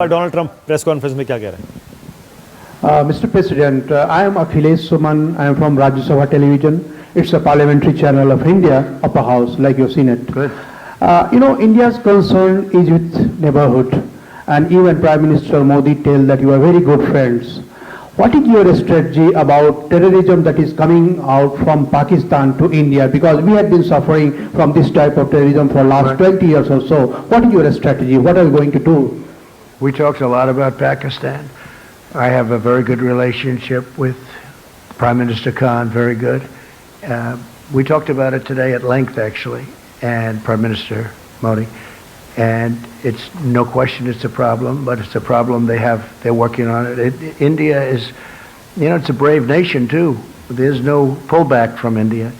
Donald Trump press conference में क्या कह रहे हैं? Mr. President, I am Akhilesh Suman. I am from Rajya Sabha Television. It's a parliamentary channel of India, upper house, like you've seen it. Good. India's concern is with neighborhood, and you and Prime Minister Modi tell that you are very good friends. What is your strategy about terrorism that is coming out from Pakistan to India? Because we have been suffering from this type of terrorism for last 20 years or so. What is your strategy? What are you going to do? We talked a lot about Pakistan. I have a very good relationship with Prime Minister Khan, very good. We talked about it today at length, actually, and Prime Minister Modi. And it's no question it's a problem, but it's a problem they're working on it. India is, it's a brave nation too. There's no pullback from India.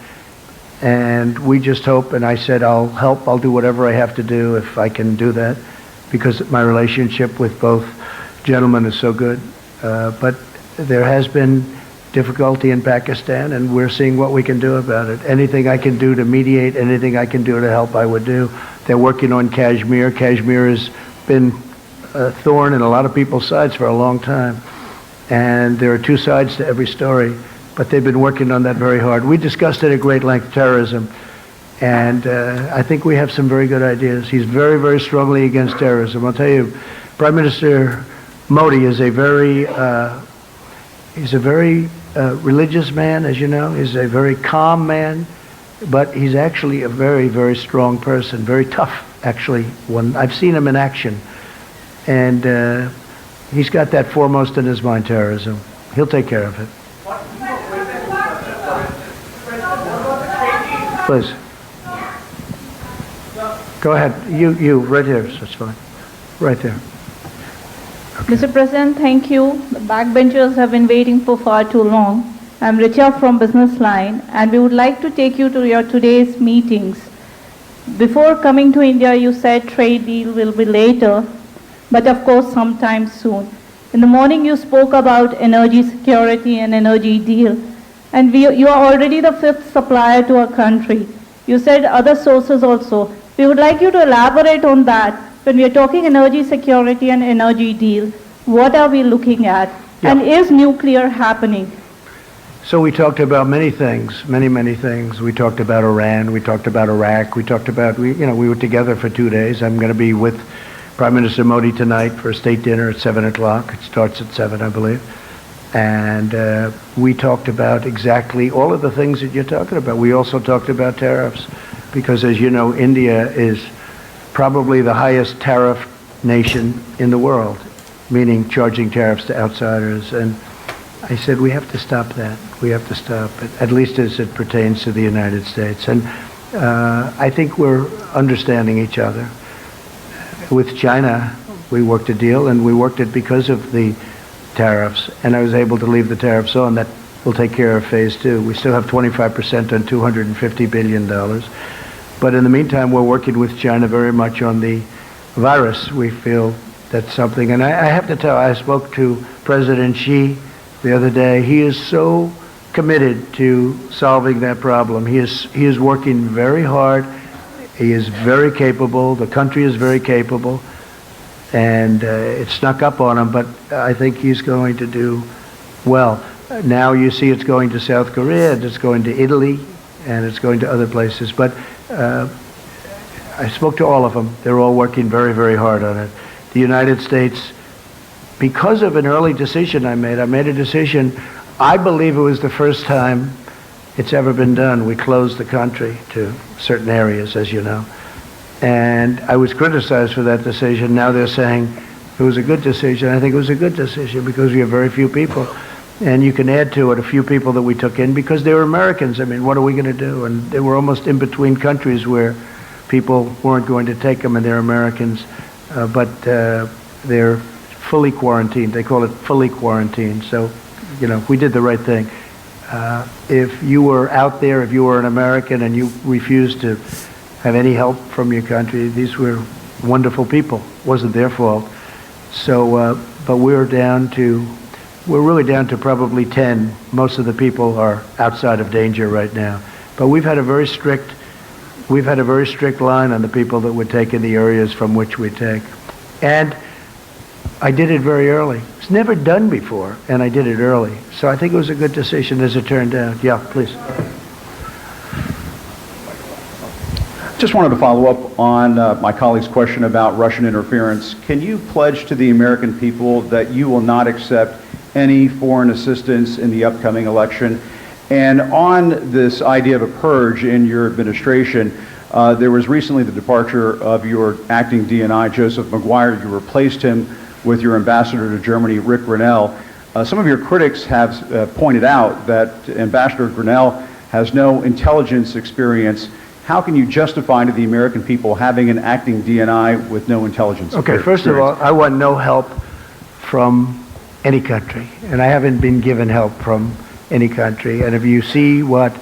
And we just hope, and I said I'll help, I'll do whatever I have to do if I can do that, because my relationship with both gentlemen is so good. But there has been difficulty in Pakistan, and we're seeing what we can do about it. Anything I can do to mediate, anything I can do to help, I would do. They're working on Kashmir. Kashmir has been a thorn in a lot of people's sides for a long time. And there are two sides to every story, but they've been working on that very hard. We discussed it at great length, terrorism. And I think we have some very good ideas. He's very, very strongly against terrorism. I'll tell you, Prime Minister Modi is a very religious man, as you know. He's a very calm man, but he's actually a very, very strong person, very tough, actually. When I've seen him in action. And he's got that foremost in his mind, terrorism. He'll take care of it. Please. Go ahead. You, right here. That's fine. Right there. Okay. Mr. President, thank you. The backbenchers have been waiting for far too long. I'm Richa from Business Line, and we would like to take you to your today's meetings. Before coming to India, you said trade deal will be later, but of course sometime soon. In the morning, you spoke about energy security and energy deal, and you are already the 5th supplier to our country. You said other sources also. We would like you to elaborate on that. When we are talking energy security and energy deal, what are we looking at? Yeah. And is nuclear happening? So we talked about many things, many things. We talked about Iran. We talked about Iraq. We talked about, we were together for 2 days. I'm going to be with Prime Minister Modi tonight for a state dinner at 7 o'clock. It starts at 7, I believe. And we talked about exactly all of the things that you're talking about. We also talked about tariffs, because as you know, India is probably the highest tariff nation in the world, meaning charging tariffs to outsiders. And I said, we have to stop that. We have to stop it, at least as it pertains to the United States. And I think we're understanding each other. With China, we worked a deal, and we worked it because of the tariffs. And I was able to leave the tariffs on. That will take care of phase 2. We still have 25% on $250 billion. But in the meantime, we're working with China very much on the virus. We feel that's something. And I have to tell, I spoke to President Xi the other day. He is so committed to solving that problem. He is working very hard. He is very capable. The country is very capable. And it snuck up on him, but I think he's going to do well. Now you see it's going to South Korea, it's going to Italy, and it's going to other places. But I spoke to all of them. They're all working very, very hard on it. The United States, because of an early decision I made a decision, I believe it was the first time it's ever been done. We closed the country to certain areas, as you know. And I was criticized for that decision. Now they're saying it was a good decision. I think it was a good decision because we have very few people. And you can add to it a few people that we took in because they were Americans. I mean, what are we going to do? And they were almost in between countries where people weren't going to take them, and they're Americans. But they're fully quarantined. They call it fully quarantined. So, we did the right thing. If you were out there, if you were an American and you refused to have any help from your country, these were wonderful people. It wasn't their fault. So, but we're really down to probably 10. Most of the people are outside of danger right now. But we've had a very strict line on the people that would take in the areas from which we take. And I did it very early. It's never done before, and I did it early. So I think it was a good decision as it turned out. Yeah, please. Just wanted to follow up on my colleague's question about Russian interference. Can you pledge to the American people that you will not accept any foreign assistance in the upcoming election? And on this idea of a purge in your administration, there was recently the departure of your acting DNI, Joseph McGuire. You replaced him with your ambassador to Germany, Rick Grinnell. Some of your critics have pointed out that Ambassador Grinnell has no intelligence experience. How can you justify to the American people having an acting DNI with no intelligence experience? Okay, first of all, I want no help from any country, and I haven't been given help from any country. And if you see what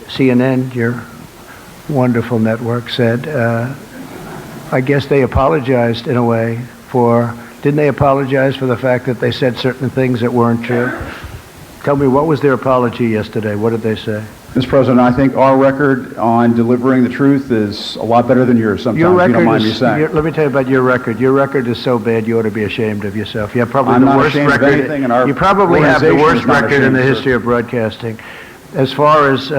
CNN, your wonderful network, said, I guess they apologized in a way for, didn't they apologize for the fact that they said certain things that weren't true? Tell me, what was their apology yesterday? What did they say? Mr. President, I think our record on delivering the truth is a lot better than yours sometimes, if you don't mind me saying. Let me tell you about your record. Your record is so bad you ought to be ashamed of yourself. You have probably I'm the not worst ashamed of record. anything, and our You probably have the organization worst is not record in the ashamed, history sir. of broadcasting. As far as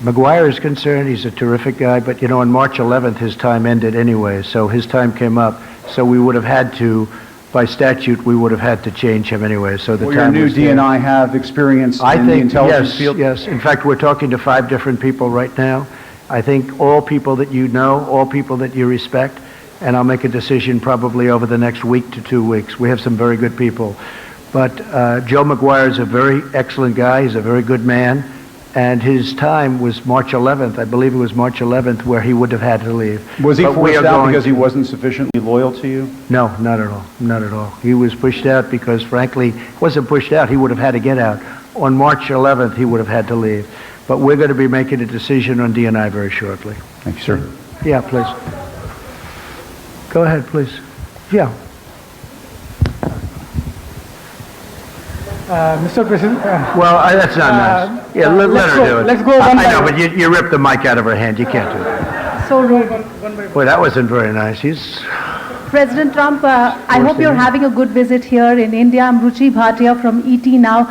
McGuire is concerned, he's a terrific guy, but you know, on March 11th, his time ended anyway, so his time came up, so we would have had to, by statute, we would have had to change him anyway, so the Will your time new was there. DNI have experience I in the think, intelligence yes, field? yes. In fact, we're talking to 5 different people right now. I think all people that you know, all people that you respect, and I'll make a decision probably over the next week to 2 weeks. We have some very good people. But Joe McGuire is a very excellent guy. He's a very good man. And his time was March 11th. I believe it was March 11th where he would have had to leave. Was he But we forced are out going because he to- wasn't sufficiently loyal to you? No, not at all. Not at all. He was pushed out because, frankly, wasn't pushed out. He would have had to get out. On March 11th, he would have had to leave. But we're going to be making a decision on DNI very shortly. Thank you, sir. Yeah, please. Go ahead, please. Yeah. Mr. President, Well, that's not nice. Yeah, let her do it. let's go one I by know, one. but you ripped the mic out of her hand. You can't do that. So rude. Boy, that wasn't very nice. He's... President Trump, I hope you're having a good visit here in India. I'm Ruchi Bhatia from ET Now.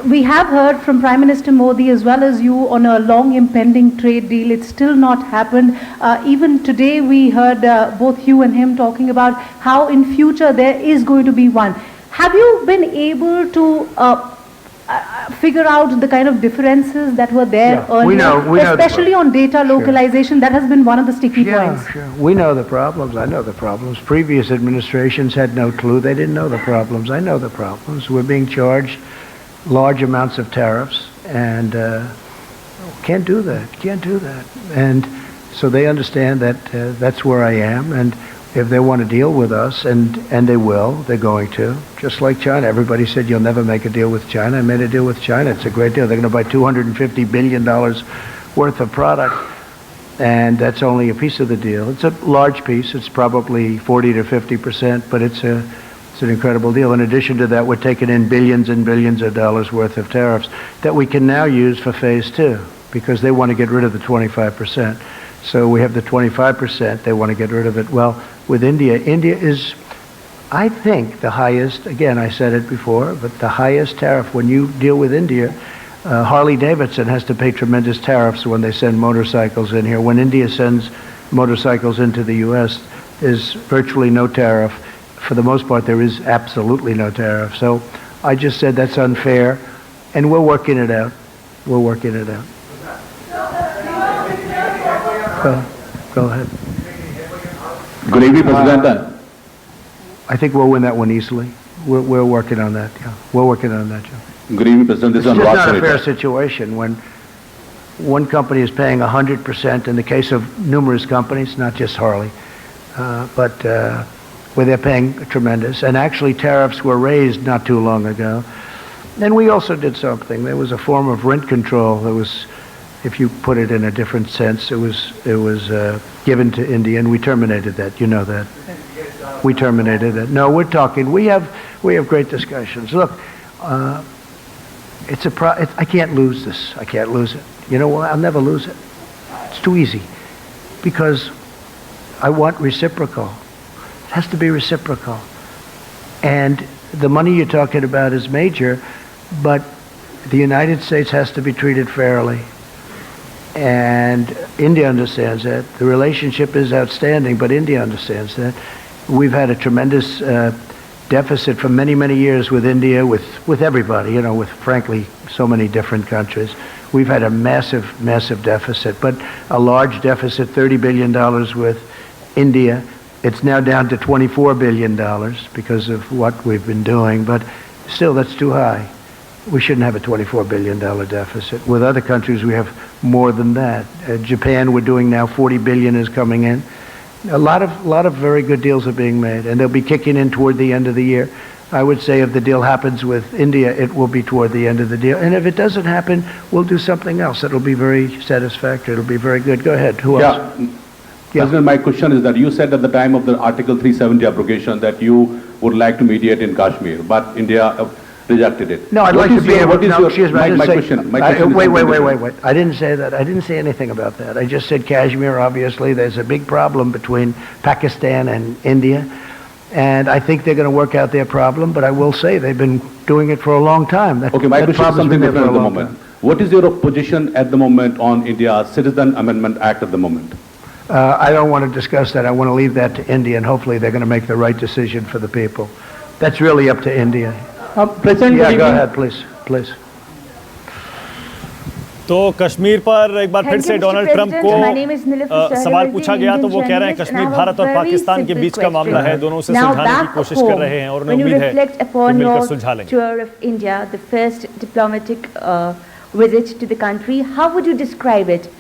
We have heard from Prime Minister Modi as well as you on a long impending trade deal. It's still not happened. Even today we heard both you and him talking about how in future there is going to be one. Have you been able to figure out the kind of differences that were there Yeah, earlier? we know the especially on data localization, that has been one of the sticky points. Sure. We know the problems. I know the problems. Previous administrations had no clue. They didn't know the problems. I know the problems. We're being charged large amounts of tariffs, and can't do that. Can't do that. And so they understand that that's where I am, and if they want to deal with us, and they will, they're going to. Just like China. Everybody said you'll never make a deal with China. I made a deal with China. It's a great deal. They're going to buy $250 billion worth of product, and that's only a piece of the deal. It's a large piece. It's probably 40 to 50%, but it's an incredible deal. In addition to that, we're taking in billions and billions of dollars worth of tariffs that we can now use for phase 2, because they want to get rid of the 25%. So we have the 25%, they want to get rid of it. Well, with India is, I think, the highest, again, I said it before, but the highest tariff. When you deal with India, Harley Davidson has to pay tremendous tariffs when they send motorcycles in here. When India sends motorcycles into the U.S., there's virtually no tariff. For the most part, there is absolutely no tariff. So I just said that's unfair, and we're working it out. We're working it out. Go ahead. Good evening, President. I think we'll win that one easily. We're working on that. Yeah, we're working on that, Joe. Good evening, President. This It's is just Raj not a fair Sarita. situation when one company is paying 100% in the case of numerous companies, not just Harley, but where they're paying tremendous. And actually, tariffs were raised not too long ago. And we also did something. There was a form of rent control that was, if you put it in a different sense, it was given to India, and we terminated that. You know that. We terminated it. No, we're talking. We have great discussions. Look, I can't lose this. I can't lose it. You know what? I'll never lose it. It's too easy, because I want reciprocal. It has to be reciprocal. And the money you're talking about is major, but the United States has to be treated fairly. And India understands that. The relationship is outstanding, but India understands that. We've had a tremendous deficit for many, many years with India, with everybody, you know, with, frankly, so many different countries. We've had a massive, massive deficit, but a large deficit, $30 billion with India. It's now down to $24 billion because of what we've been doing, but still, that's too high. We shouldn't have a $24 billion deficit. With other countries, we have more than that. Japan, we're doing now $40 billion is coming in. A lot of very good deals are being made, and they'll be kicking in toward the end of the year. I would say if the deal happens with India, it will be toward the end of the deal. And if it doesn't happen, we'll do something else. It'll be very satisfactory. It'll be very good. Go ahead. Who else? Yeah. President, my question is that you said at the time of the Article 370 abrogation that you would like to mediate in Kashmir, but India rejected it. No, I'd like to be able to. No, excuse me. My question. Wait. I didn't say that. I didn't say anything about that. I just said Kashmir, obviously, there's a big problem between Pakistan and India. And I think they're going to work out their problem, but I will say they've been doing it for a long time. Okay, my question is something different at the moment. What is your position at the moment on India's Citizen Amendment Act at the moment? I don't want to discuss that. I want to leave that to India, and hopefully they're going to make the right decision for the people. That's really up to India. President, Yeah, go ahead, please. तो कश्मीर पर एक बार फिर से Donald Trump को सवाल पूछा गया तो वो कह रहे हैं कश्मीर भारत और पाकिस्तान के बीच का मामला है, दोनों उसे सुलझाने की कोशिश कर रहे हैं और उन्हें उम्मीद है कि मिलकर सुलझा लेंगे. Tour of India, the first diplomatic visit to the country, how would you describe it?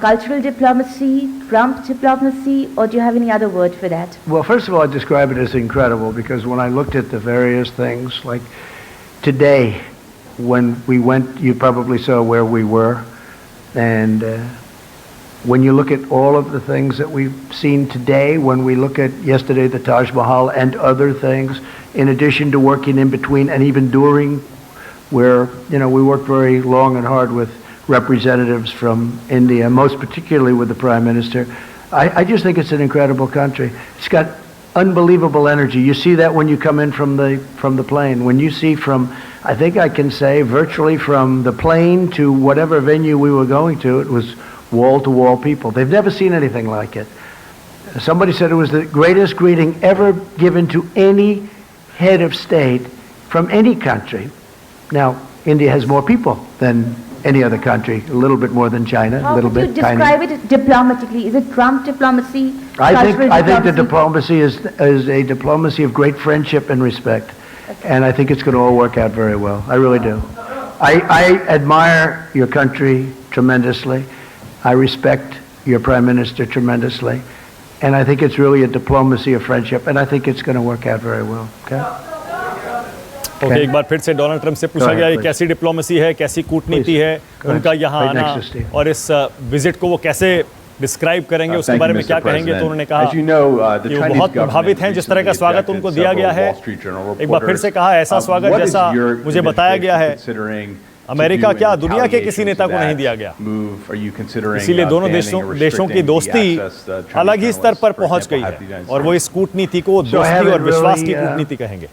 Cultural diplomacy, Trump diplomacy, or do you have any other word for that? Well, first of all, I describe it as incredible because when I looked at the various things, like today, when we went, you probably saw where we were, and when you look at all of the things that we've seen today, when we look at yesterday the Taj Mahal and other things, in addition to working in between and even during, where, you know, we worked very long and hard with representatives from India, most particularly with the Prime Minister. I just think it's an incredible country. It's got unbelievable energy. You see that when you come in from the plane. When you see from, I think I can say, virtually from the plane to whatever venue we were going to, it was wall-to-wall people. They've never seen anything like it. Somebody said it was the greatest greeting ever given to any head of state from any country. Now, India has more people than any other country, a little bit more than China, a little bit tiny. How would you describe it diplomatically? Is it Trump diplomacy? I think the diplomacy is a diplomacy of great friendship and respect. Okay. And I think it's going to all work out very well. I really do. I admire your country tremendously. I respect your Prime Minister tremendously. And I think it's really a diplomacy of friendship. And I think it's going to work out very well. Okay? Okay, एक बार फिर से Donald Trump से पूछा गया ये कैसी diplomacy है, कैसी कूटनीति है उनका यहाँ आना और इस विजिट को वो कैसे डिस्क्राइब करेंगे, उसके बारे में क्या कहेंगे, तो उन्होंने कहा कि वो बहुत प्रभावित हैं जिस तरह का स्वागत उनको दिया गया है. एक बार फिर से कहा ऐसा स्वागत जैसा मुझे बताया गया है अमेरिका क्या दुनिया के किसी नेता को नहीं दिया गया. इसीलिए दोनों देशों की दोस्ती अलग ही स्तर पर पहुंच गई है और वो इस कूटनीति को दोस्ती और विश्वास की कूटनीति कहेंगे.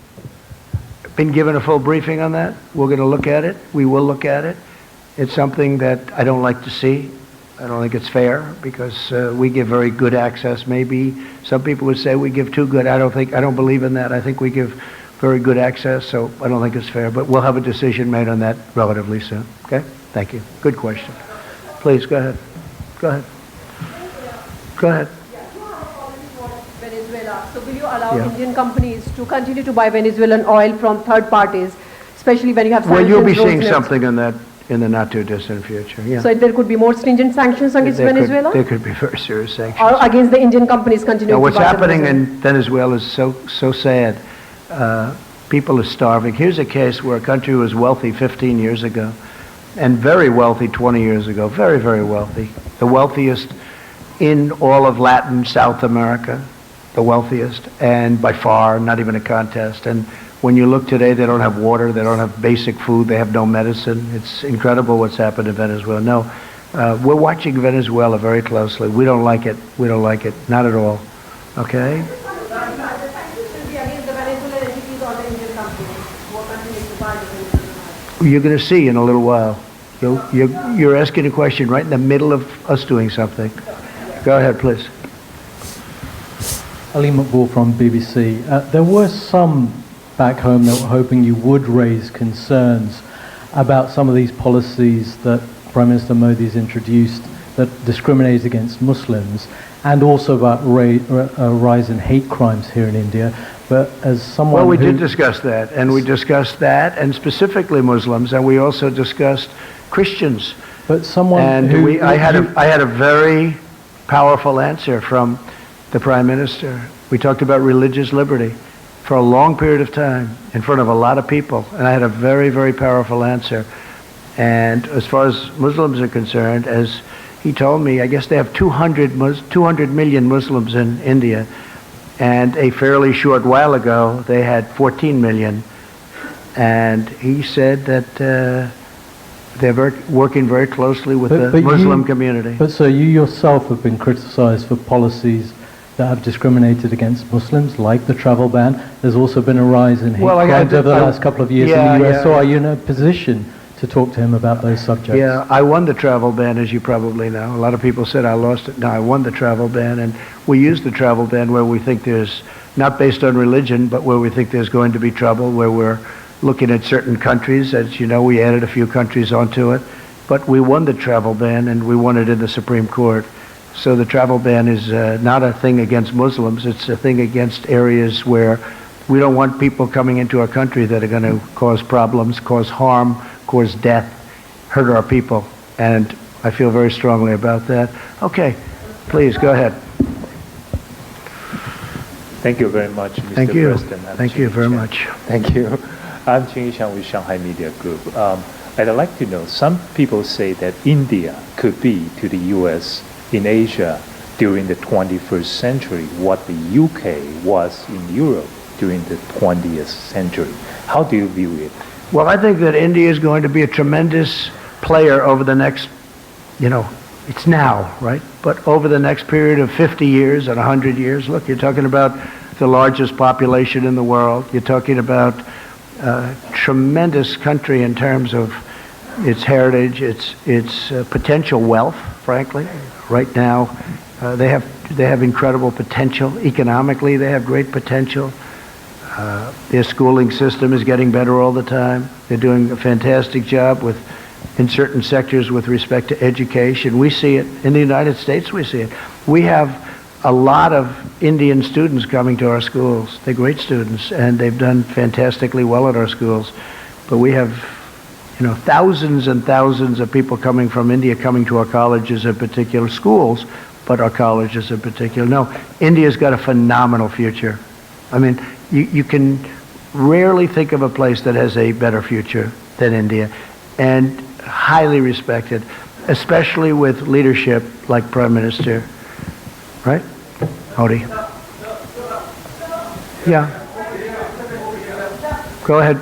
Been given a full briefing on that. We're going to look at it. We will look at it. It's something that I don't like to see. I don't think it's fair because we give very good access. Maybe some people would say we give too good. I don't believe in that. I think we give very good access, so I don't think it's fair. But we'll have a decision made on that relatively soon. Okay? Thank you. Good question. Please, go ahead. Go ahead. Go ahead. So will you allow Indian companies to continue to buy Venezuelan oil from third parties, especially when you have sanctions? Well, you'll be seeing something on that in the not too distant future. Yeah. So there could be more stringent sanctions against Venezuela? There could be very serious sanctions. Or against the Indian companies continuing to buy what's happening in Venezuela is so sad. People are starving. Here's a case where a country was wealthy 15 years ago and very wealthy 20 years ago. Very, very wealthy. The wealthiest in all of Latin, South America. The wealthiest, and by far, not even a contest. And when you look today, they don't have water, they don't have basic food, they have no medicine. It's incredible what's happened in Venezuela. No, we're watching Venezuela very closely. We don't like it. We don't like it. Not at all. Okay? You're going to see in a little while. You're asking a question right in the middle of us doing something. Go ahead, please. Ali Maqbool from BBC. There were some back home that were hoping you would raise concerns about some of these policies that Prime Minister Modi has introduced that discriminate against Muslims, and also about a rise in hate crimes here in India. But as someone Well, we did discuss that, and we discussed that, and specifically Muslims, and we also discussed Christians. But someone and who... I had a very powerful answer from the Prime Minister. We talked about religious liberty for a long period of time in front of a lot of people, and I had a very, very powerful answer. And as far as Muslims are concerned, as he told me, I guess they have 200 million Muslims in India, and a fairly short while ago they had 14 million. And he said that they're working very closely with the Muslim community. But so you yourself have been criticized for policies that have discriminated against Muslims, like the travel ban. There's also been a rise in hate crimes over the last couple of years in the US. So are you in a position to talk to him about those subjects? Yeah, I won the travel ban, as you probably know. A lot of people said I lost it. No, I won the travel ban, and we use the travel ban where we think there's, not based on religion, but where we think there's going to be trouble, where we're looking at certain countries. As you know, we added a few countries onto it. But we won the travel ban, and we won it in the Supreme Court. So the travel ban is not a thing against Muslims. It's a thing against areas where we don't want people coming into our country that are going to cause problems, cause harm, cause death, hurt our people. And I feel very strongly about that. Okay, please, go ahead. Thank you very much, Mr. Thank you. President. Thank you very much. Thank you. I'm Ching Yishan with Shanghai Media Group. I'd like to know, some people say that India could be to the U.S. in Asia during the 21st century what the UK was in Europe during the 20th century. How do you view it? Well, I think that India is going to be a tremendous player over the next, it's now, right? But over the next period of 50 years and 100 years, look, you're talking about the largest population in the world. You're talking about a tremendous country in terms of its heritage, its potential wealth, frankly. Right now, they have incredible potential. Economically, they have great potential. Their schooling system is getting better all the time. They're doing a fantastic job in certain sectors with respect to education. We see it in the United States. We see it. We have a lot of Indian students coming to our schools. They're great students, and they've done fantastically well at our schools. But we have, thousands and thousands of people coming from India coming to our colleges in particular, schools, but our colleges in particular. No, India's got a phenomenal future. I mean, you can rarely think of a place that has a better future than India, and highly respected, especially with leadership like Prime Minister, right? Modi. Yeah. Go ahead.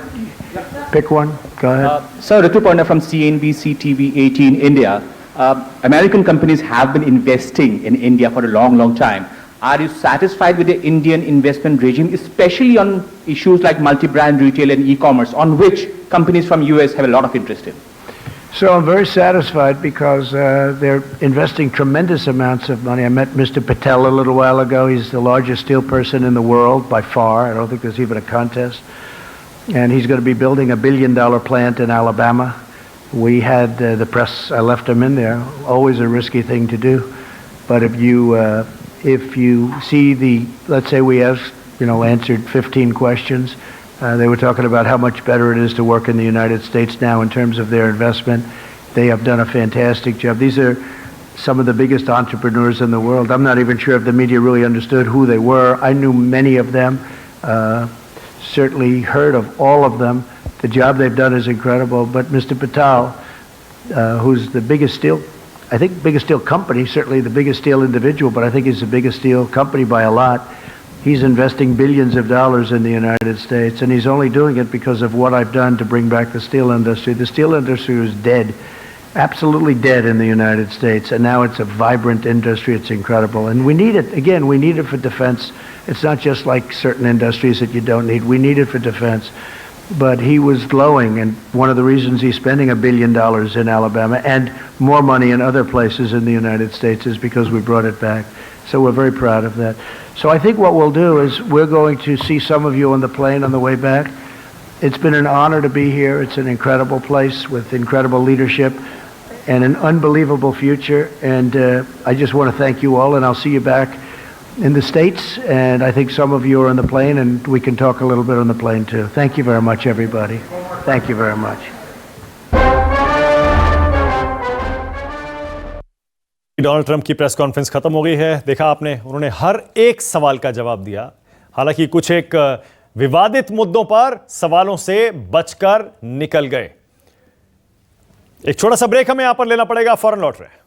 Pick one. Go ahead. Sir, Ritu Parna from CNBC TV 18 India. American companies have been investing in India for a long, long time. Are you satisfied with the Indian investment regime, especially on issues like multi-brand retail and e-commerce, on which companies from US have a lot of interest in? So I'm very satisfied because they're investing tremendous amounts of money. I met Mr. Patel a little while ago. He's the largest steel person in the world by far. I don't think there's even a contest. And he's going to be building a $1 billion plant in Alabama. We had the press, I left him in there, always a risky thing to do. But if you see let's say we asked, answered 15 questions, they were talking about how much better it is to work in the United States now in terms of their investment. They have done a fantastic job. These are some of the biggest entrepreneurs in the world. I'm not even sure if the media really understood who they were. I knew many of them, certainly heard of all of them. The job they've done is incredible. But Mr. Patel, who's the biggest steel company, certainly the biggest steel individual, but I think he's the biggest steel company by a lot. He's investing billions of dollars in the United States, and he's only doing it because of what I've done to bring back the steel industry. The steel industry was dead, absolutely dead in the United States, and now it's a vibrant industry. It's incredible, and we need it. Again, we need it for defense. It's not just like certain industries that you don't need. We need it for defense. but he was glowing, and one of the reasons he's spending $1 billion in Alabama and more money in other places in the United States is because we brought it back. So we're very proud of that. So I think what we'll do is we're going to see some of you on the plane on the way back. It's been an honor to be here. It's an incredible place with incredible leadership and an unbelievable future. And I just want to thank you all, and I'll see you back in the States. And I think some of you are on the plane, and we can talk a little bit on the plane too. Thank you very much, everybody. Thank you very much. Donald Trump की press conference खत्म हो गई है। देखा आपने, उन्होंने हर एक सवाल का जवाब दिया। हालांकि कुछ एक विवादित मुद्दों पर सवालों से बचकर निकल गए। एक छोटा सा ब्रेक हमें यहां पर लेना पड़ेगा, फौरन लौट रहे हैं।